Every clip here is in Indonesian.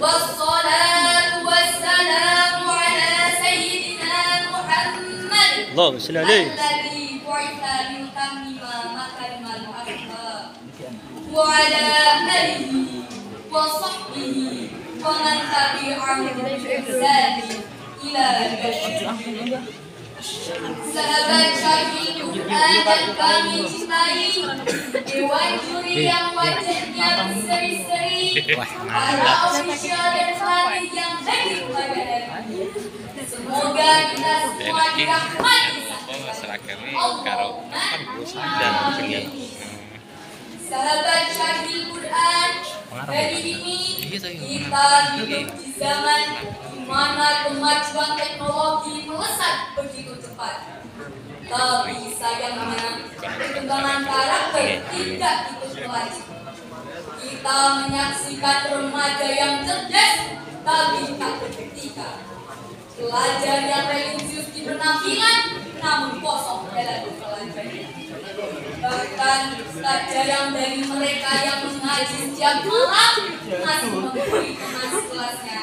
والصلاة والسلام على سيدنا محمد اللهم صل عليه الذي بعث ليتمم مكارم الأخلاق وعلى آله وصحبه ومن تبعهم بإحسان إلى يوم الدين. Sahabat syar'i Quran dan kami cintai, Dewan Juri yang wajahnya berseri-seri, para ofisial dan hadir yang hadir pada hari ini. Semoga kita semua dirahmati Allahumma amin. Sahabat syar'i Quran, hari ini kita hidup di zaman di mana kemajuan teknologi melesat begitu cepat. Tapi sayangnya perkembangan karakter tidak ikut melaju. Kita menyaksikan remaja yang cerdas tapi tak beretika. Pelajar yang religius di penampilan namun kosong dalam pelajaran. Bahkan pelajar yang dari mereka yang mengaji setiap malam masih memberi teman kelasnya.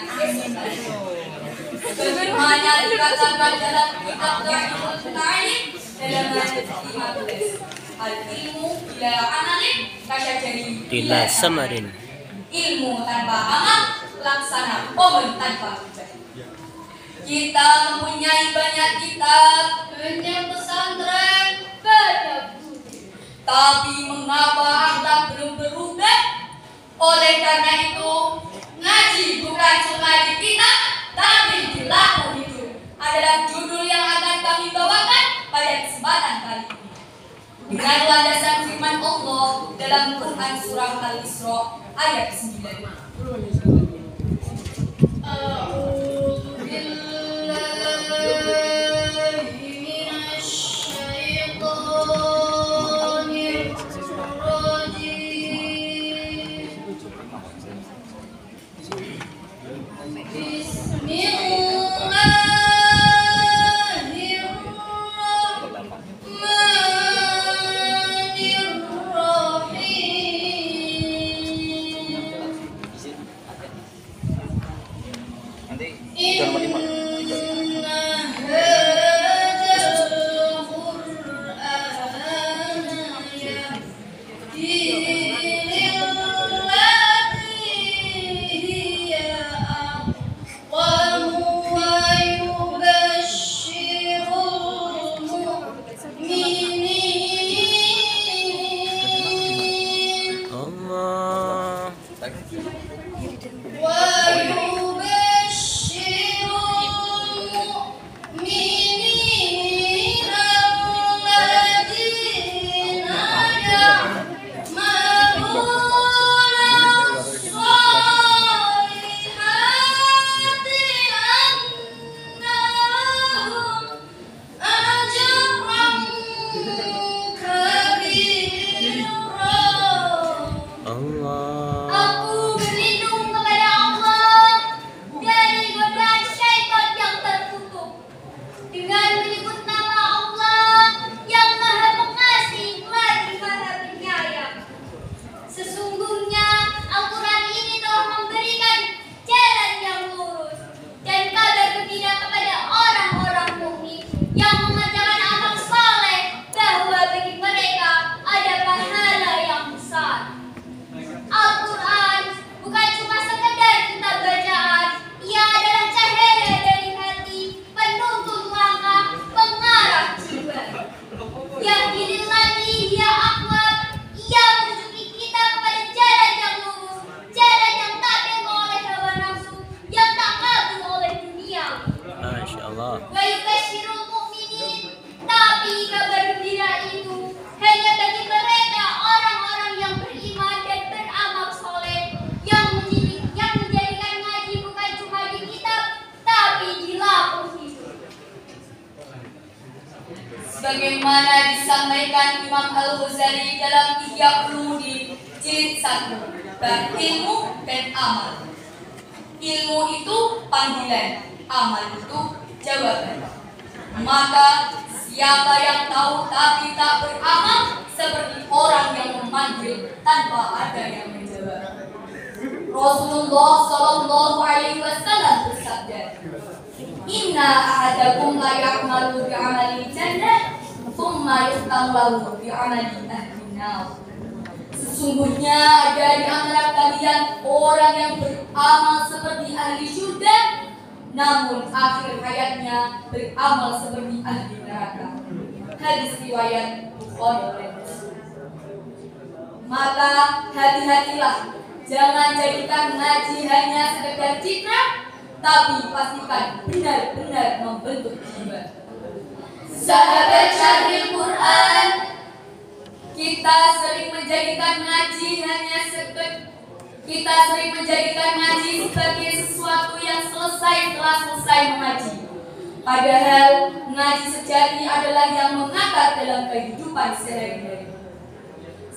Sebagaimana dikatakan dalam kitab Ta'limul Ta'lim dalam ayat 15, al-ilmu bila amalin kasyajari bila samarin. Ilmu tanpa amal laksana pohon tanpa hujan. Kita mempunyai banyak kitab, banyak pesantren, banyak buku. Tapi mengapa akhlak belum berubah? Oleh karena itu, ngaji bukan cuma di kitab, tapi di laku hidup adalah judul yang akan kami bawakan pada kesempatan kali ini. Dengan landasan firman Allah dalam Quran surah Al-Isra ayat 9. Sebagaimana disampaikan Imam Al-Ghazali dalam Ihya Ulumuddin jilid 1, bab ilmu dan amal. Ilmu itu panggilan, amal itu jawaban. Maka siapa yang tahu tapi tak beramal seperti orang yang memanggil tanpa ada yang menjawab. Rasulullah Shallallahu Alaihi Wasallam bersabda, Inna ahadakum la ya'malu bi'amali jannah, thumma yustamlahu bi'amali ahli nar. Sesungguhnya ada di antara kalian orang yang beramal seperti ahli surga, namun akhir hayatnya beramal seperti ahli neraka. Hadis riwayat Bukhari dan Muslim. Maka hati-hatilah, jangan jadikan ngaji hanya sekedar citra, tapi pastikan benar-benar membentuk jiwa. Sahabat Syahril Quran, kita sering menjadikan ngaji sebagai sesuatu yang selesai setelah selesai mengaji. Padahal ngaji sejati adalah yang mengakar dalam kehidupan sehari-hari.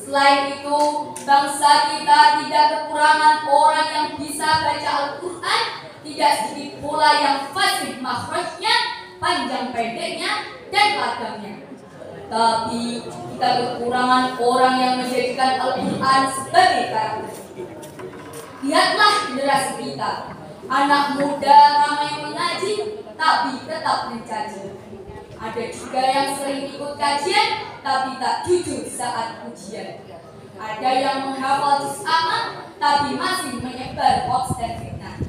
Selain itu, bangsa kita tidak kekurangan orang yang bisa baca Al-Quran, tidak sedikit pula yang fasih makhrajnya, panjang pendeknya, dan lagamnya. Tapi kita kekurangan orang yang menjadikan Al-Quran sebagai karakter. Lihatlah generasi kita, anak muda ramai mengaji, tapi tetap mencaci. Ada juga yang sering ikut kajian, tapi tak jujur saat ujian. Ada yang menghafal juz amma, tapi masih menyebar hoax dan fitnah.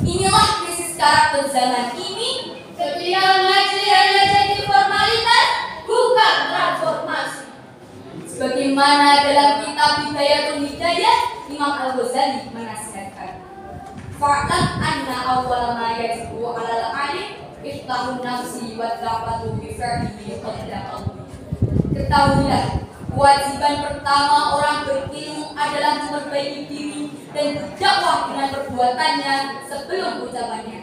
Inilah krisis karakter zaman ini. Ketika ngaji hanya jadi formalitas, bukan transformasi. Sebagaimana dalam kitab Bidayatul Hidayah, Imam Al-Ghazali menasihatkan, fa'lam anna awwala ma yajibu 'alal 'alim iftahun nafsi wa da'watu bi fi'lihi qabla qawli. Ketahuilah, kewajiban pertama orang berilmu adalah memperbaiki diri dan berdakwah dengan perbuatannya sebelum ucapannya.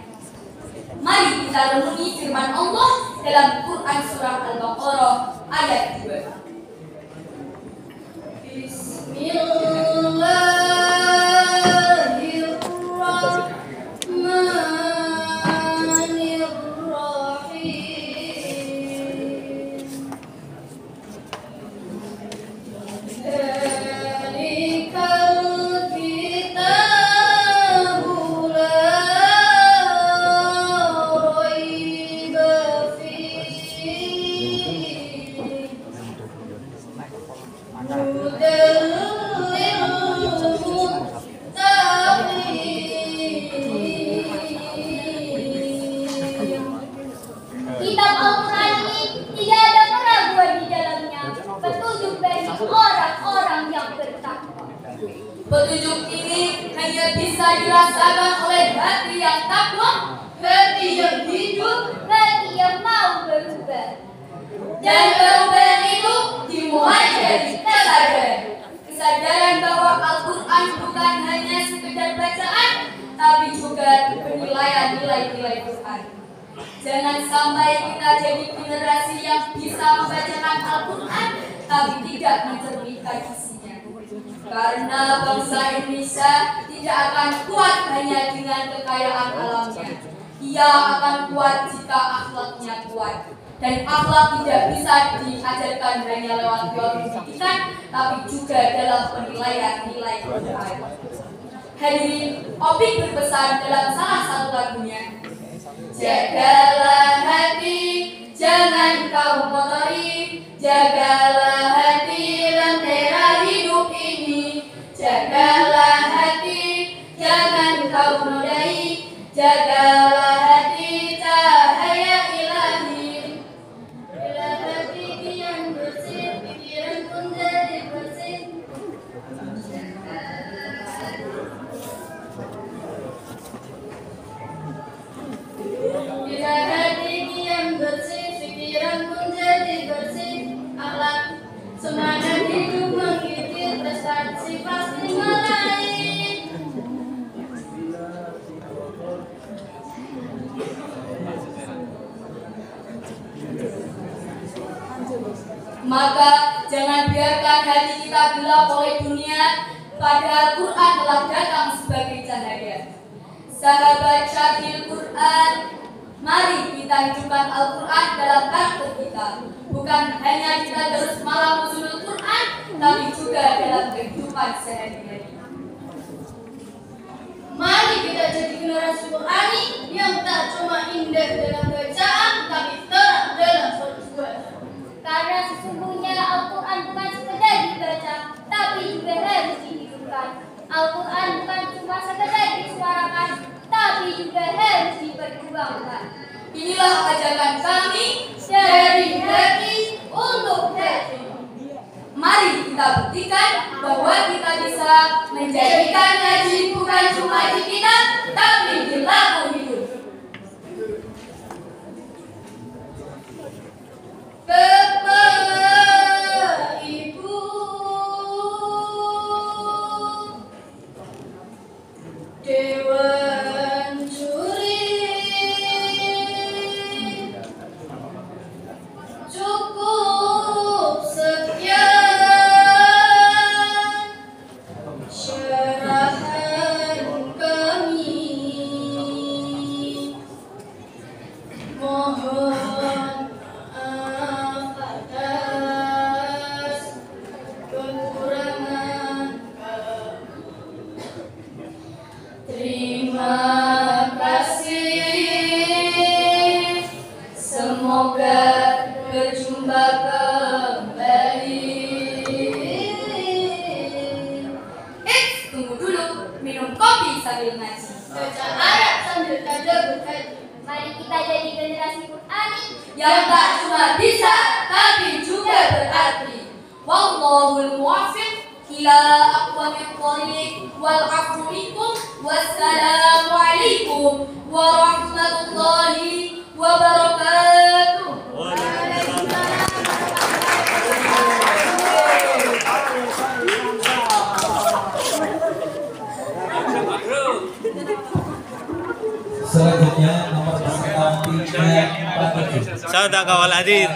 Mari kita renungi firman Allah dalam Quran surah Al-Baqarah ayat 2. Kitab Al-Quran ini tidak ada keraguan di dalamnya. Petunjuk bagi orang-orang yang bertakwa. Petunjuk ini hanya bisa dirasakan oleh hati yang takwa, hati yang hidup, hati yang mau berubah. Dan perubahan itu dimulai dari kesadaran bahwa Al-Quran bukan hanya sekedar bacaan, tapi juga penilaian nilai-nilai Quran. Jangan sampai kita jadi generasi yang bisa membacakan Al-Quran tapi tidak mencerminkan isinya. Karena bangsa Indonesia tidak akan kuat hanya dengan kekayaan alamnya. Ia akan kuat jika akhlaknya kuat. Dan akhlak tidak bisa diajarkan hanya lewat teori pendidikan, tapi juga dalam penilaian nilai Quran. Hadirin, Opik berpesan dalam salah satu lagunya, jagalah hati, jangan kau kotori. Jagalah hati, lentera hidup ini. Jagalah hati, jangan kau nodai. Jagalah hati, cahaya ilahi. Bila hati kian bersih, pikiran pun jadi bersih. Bila hati kian bersih, pikiran pun jadi bersih. Akhlak semangat hidup menggigit, prestasi pasti meraih. Maka jangan biarkan hati kita gelap oleh dunia, padahal Quran telah datang sebagai cahaya. Sahabat Syahril Quran, mari kita hidupkan Al-Quran dalam karakter kita. Bukan hanya kita terus malam nuzulul Quran, tapi juga dalam kehidupan sehari-hari. Mari kita jadi generasi Qurani yang tak cuma indah dalam bacaan, tapi terang dalam perbuatan. Karena sesungguhnya Al-Quran bukan sekedar dibaca, tapi juga harus dihidupkan. Al-Quran bukan cuma sekedar disuarakan, tapi juga harus diperjuangkan. Inilah ajakan kami dari hati untuk hati. Mari kita buktikan bahwa kita bisa menjadikan ngaji bukan cuma di kitab, tapi di laku hidup. Bapak Ibu, Dewan Juri, cukup sekian syarahan kami. Mohon maaf atas kekurangan kami. Terima kasih. Semoga berjumpa kembali. Tunggu dulu, minum kopi sambil ngaji. Baca Arab sambil tadabbur haji. Mari kita jadi generasi Qurani Yang tak cuma bisa, tapi juga berarti. Wallahul muwaffiq ila aqwamit thoriq wal 'afwu minkum. Wassalamu alaikum warahmatullahi wabarakatuh. Selanjutnya nomor peserta 347. Saya udah kawal hadir.